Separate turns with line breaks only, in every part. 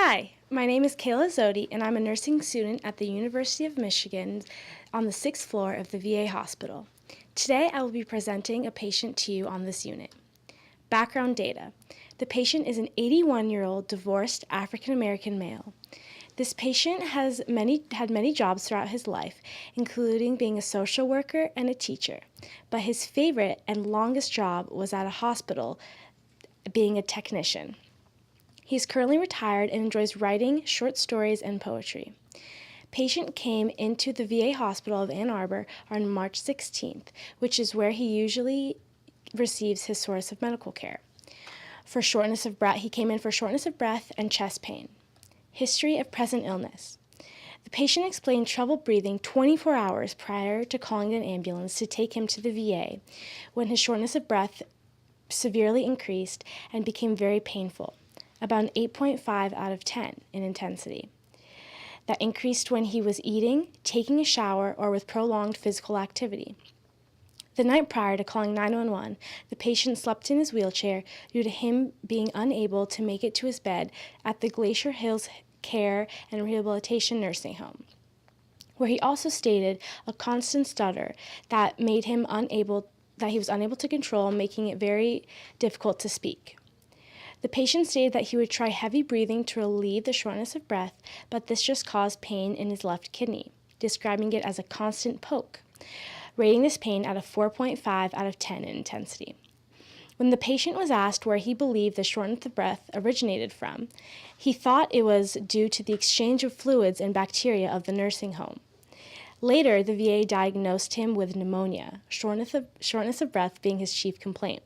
Hi, my name is Kayla Zodi, and I'm a nursing student at the University of Michigan on the 6th floor of the VA hospital. Today, I will be presenting a patient to you on this unit. Background data. The patient is an 81-year-old divorced African-American male. This patient had many jobs throughout his life, including being a social worker and a teacher, but his favorite and longest job was at a hospital, being a technician. He is currently retired and enjoys writing short stories and poetry. Patient came into the VA hospital of Ann Arbor on March 16th, which is where he usually receives his source of medical care. For shortness of breath, he came in for shortness of breath and chest pain. History of present illness. The patient explained trouble breathing 24 hours prior to calling an ambulance to take him to the VA when his shortness of breath severely increased and became very painful, about an 8.5 out of 10 in intensity. That increased when he was eating, taking a shower, or with prolonged physical activity. The night prior to calling 911, the patient slept in his wheelchair due to him being unable to make it to his bed at the Glacier Hills Care and Rehabilitation Nursing Home, where he also stated a constant stutter that he was unable to control, making it very difficult to speak. The patient stated that he would try heavy breathing to relieve the shortness of breath, but this just caused pain in his left kidney, describing it as a constant poke, rating this pain at a 4.5 out of 10 in intensity. When the patient was asked where he believed the shortness of breath originated from, he thought it was due to the exchange of fluids and bacteria of the nursing home. Later, the VA diagnosed him with pneumonia, shortness of breath being his chief complaint.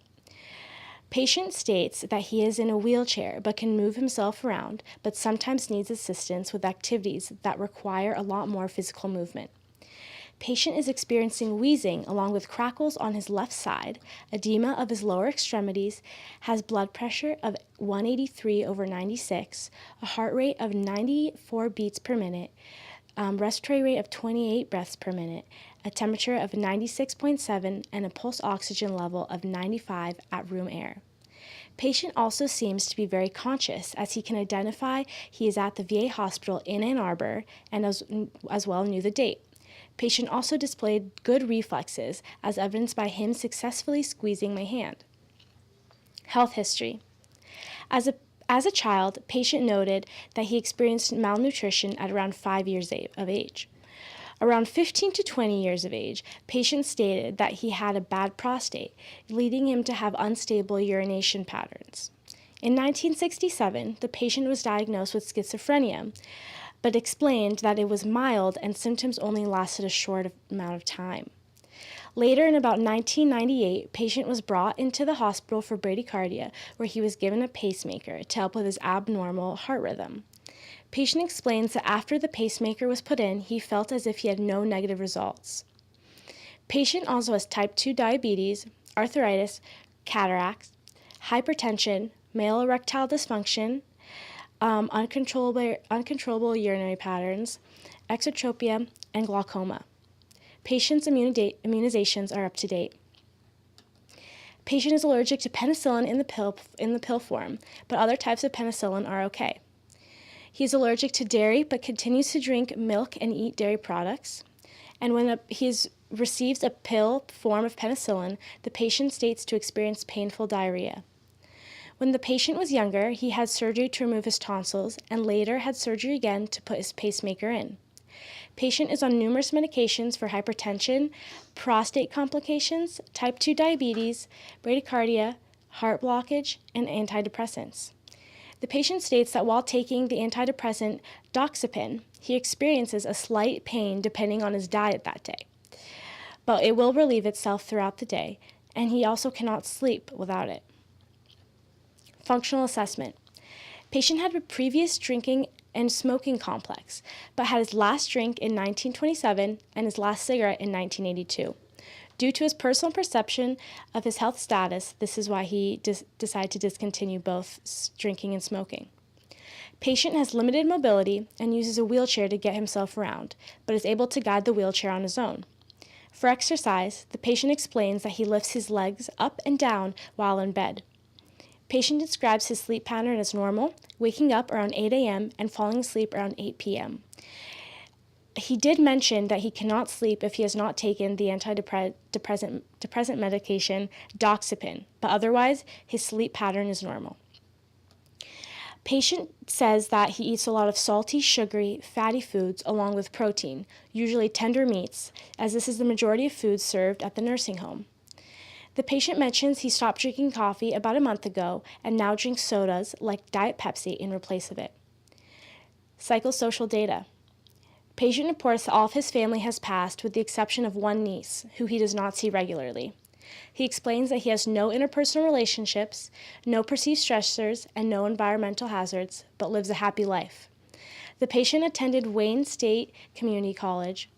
Patient states that he is in a wheelchair but can move himself around, but sometimes needs assistance with activities that require a lot more physical movement. Patient is experiencing wheezing along with crackles on his left side, edema of his lower extremities, has blood pressure of 183/96, a heart rate of 94 beats per minute, respiratory rate of 28 breaths per minute, a temperature of 96.7, and a pulse oxygen level of 95 at room air. Patient also seems to be very conscious, as he can identify he is at the VA hospital in Ann Arbor and as well knew the date. Patient also displayed good reflexes, as evidenced by him successfully squeezing my hand. Health history. As a child, patient noted that he experienced malnutrition at around 5 years of age. Around 15 to 20 years of age, patient stated that he had a bad prostate, leading him to have unstable urination patterns. In 1967, the patient was diagnosed with schizophrenia, but explained that it was mild and symptoms only lasted a short amount of time. Later, in about 1998, patient was brought into the hospital for bradycardia, where he was given a pacemaker to help with his abnormal heart rhythm. Patient explains that after the pacemaker was put in, he felt as if he had no negative results. Patient also has type 2 diabetes, arthritis, cataracts, hypertension, male erectile dysfunction, uncontrollable urinary patterns, exotropia, and glaucoma. Patient's immunizations are up to date. Patient is allergic to penicillin in the pill form, but other types of penicillin are okay. He is allergic to dairy but continues to drink milk and eat dairy products. And when he receives a pill form of penicillin, the patient states to experience painful diarrhea. When the patient was younger, he had surgery to remove his tonsils and later had surgery again to put his pacemaker in. Patient is on numerous medications for hypertension, prostate complications, type 2 diabetes, bradycardia, heart blockage, and antidepressants. The patient states that while taking the antidepressant doxepin, he experiences a slight pain depending on his diet that day, but it will relieve itself throughout the day, and he also cannot sleep without it. Functional assessment. Patient had a previous drinking and smoking complex, but had his last drink in 1927 and his last cigarette in 1982. Due to his personal perception of his health status, this is why he decided to discontinue both drinking and smoking. Patient has limited mobility and uses a wheelchair to get himself around, but is able to guide the wheelchair on his own. For exercise, the patient explains that he lifts his legs up and down while in bed. Patient describes his sleep pattern as normal, waking up around 8 a.m. and falling asleep around 8 p.m. He did mention that he cannot sleep if he has not taken the antidepressant medication doxepin, but otherwise his sleep pattern is normal. Patient says that he eats a lot of salty, sugary, fatty foods along with protein, usually tender meats, as this is the majority of foods served at the nursing home. The patient mentions he stopped drinking coffee about a month ago and now drinks sodas like Diet Pepsi in replace of it. Psychosocial data. Patient reports that all of his family has passed with the exception of one niece, who he does not see regularly. He explains that he has no interpersonal relationships, no perceived stressors, and no environmental hazards, but lives a happy life. The patient attended Wayne State Community College,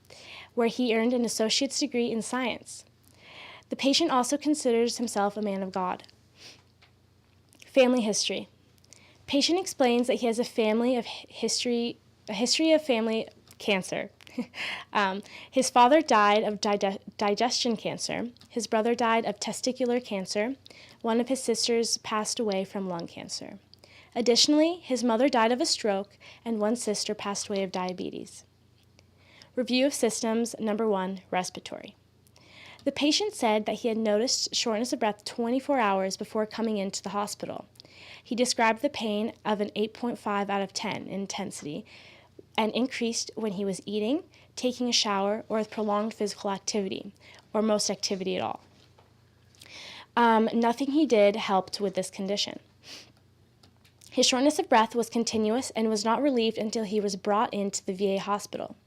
where he earned an associate's degree in science. The patient also considers himself a man of God. Family history. Patient explains that he has a history of family cancer. His father died of digestion cancer. His brother died of testicular cancer. One of his sisters passed away from lung cancer. Additionally, his mother died of a stroke, and one sister passed away of diabetes. Review of systems, number 1, respiratory. The patient said that he had noticed shortness of breath 24 hours before coming into the hospital. He described the pain of an 8.5 out of 10 in intensity, and increased when he was eating, taking a shower, or with prolonged physical activity, or most activity at all. Nothing he did helped with this condition. His shortness of breath was continuous and was not relieved until he was brought into the VA hospital.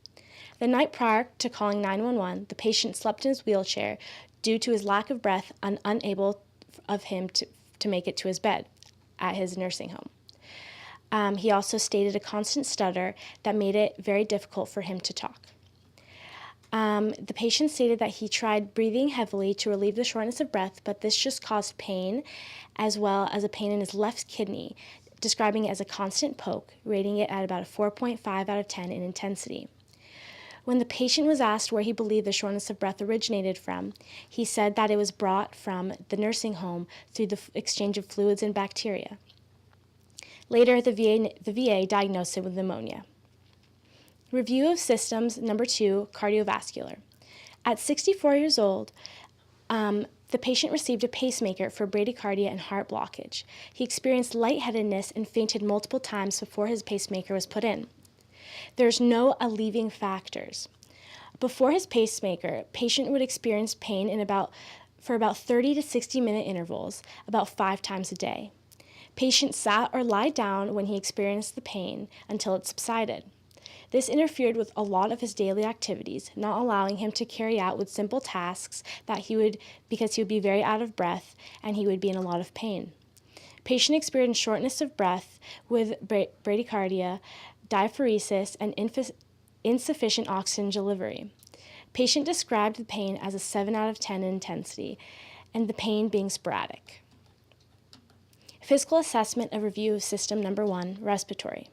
The night prior to calling 911, the patient slept in his wheelchair due to his lack of breath and unable of him to make it to his bed at his nursing home. He also stated a constant stutter that made it very difficult for him to talk. The patient stated that he tried breathing heavily to relieve the shortness of breath, but this just caused pain, as well as a pain in his left kidney, describing it as a constant poke, rating it at about a 4.5 out of 10 in intensity. When the patient was asked where he believed the shortness of breath originated from, he said that it was brought from the nursing home through the exchange of fluids and bacteria. Later, the VA diagnosed him with pneumonia. Review of systems, number 2, cardiovascular. At 64 years old, the patient received a pacemaker for bradycardia and heart blockage. He experienced lightheadedness and fainted multiple times before his pacemaker was put in. There's no alleviating factors. Before his pacemaker, patient would experience pain for about 30 to 60-minute intervals, about 5 times a day. Patient sat or lied down when he experienced the pain until it subsided. This interfered with a lot of his daily activities, not allowing him to carry out with simple tasks because he would be very out of breath and he would be in a lot of pain. Patient experienced shortness of breath with bradycardia, diaphoresis, and insufficient oxygen delivery. Patient described the pain as a 7 out of 10 in intensity, and the pain being sporadic. Physical assessment of review of system number 1, respiratory.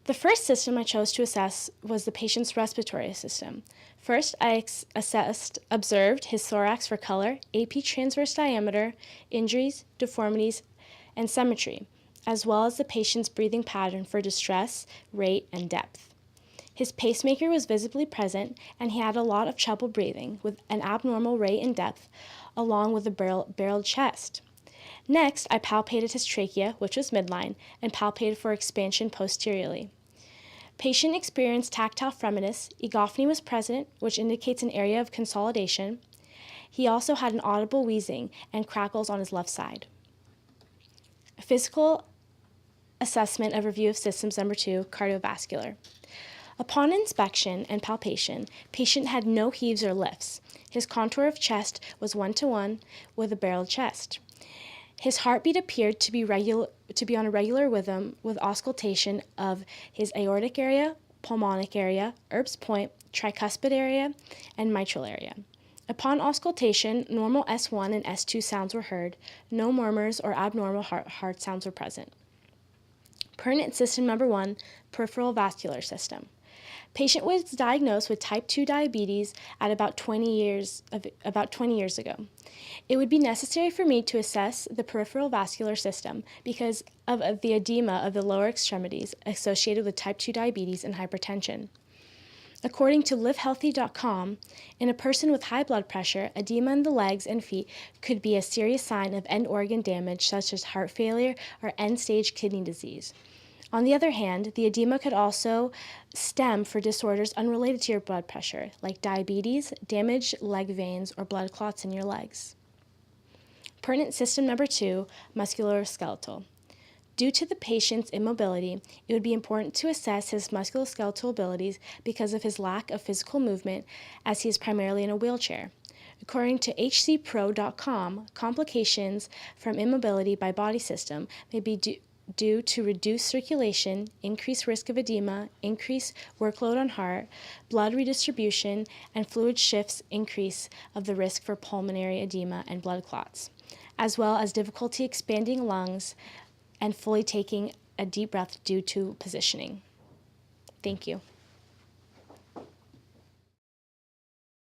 The first system I chose to assess was the patient's respiratory system. First, I observed his thorax for color, AP transverse diameter, injuries, deformities, and symmetry, as well as the patient's breathing pattern for distress, rate, and depth. His pacemaker was visibly present, and he had a lot of trouble breathing, with an abnormal rate and depth, along with a barreled chest. Next, I palpated his trachea, which was midline, and palpated for expansion posteriorly. Patient experienced tactile fremitus. Egophony was present, which indicates an area of consolidation. He also had an audible wheezing and crackles on his left side. Physical assessment of review of systems number 2, cardiovascular. Upon inspection and palpation, patient had no heaves or lifts. His contour of chest was 1-to-1 with a barreled chest. His heartbeat appeared to be on a regular rhythm with auscultation of his aortic area, pulmonic area, Erb's point, tricuspid area, and mitral area. Upon auscultation, normal S1 and S2 sounds were heard. No murmurs or abnormal heart sounds were present. Pertinent system number 1, peripheral vascular system. Patient was diagnosed with type 2 diabetes at about 20 years ago. It would be necessary for me to assess the peripheral vascular system because of the edema of the lower extremities associated with type 2 diabetes and hypertension. According to livehealthy.com, in a person with high blood pressure, edema in the legs and feet could be a serious sign of end organ damage such as heart failure or end-stage kidney disease. On the other hand, the edema could also stem from disorders unrelated to your blood pressure, like diabetes, damaged leg veins, or blood clots in your legs. Pertinent system number 2, musculoskeletal. Due to the patient's immobility, it would be important to assess his musculoskeletal abilities because of his lack of physical movement, as he is primarily in a wheelchair. According to hcpro.com, complications from immobility by body system may be due to reduced circulation, increased risk of edema, increased workload on heart, blood redistribution, and fluid shifts increase of the risk for pulmonary edema and blood clots, as well as difficulty expanding lungs and fully taking a deep breath due to positioning. Thank you.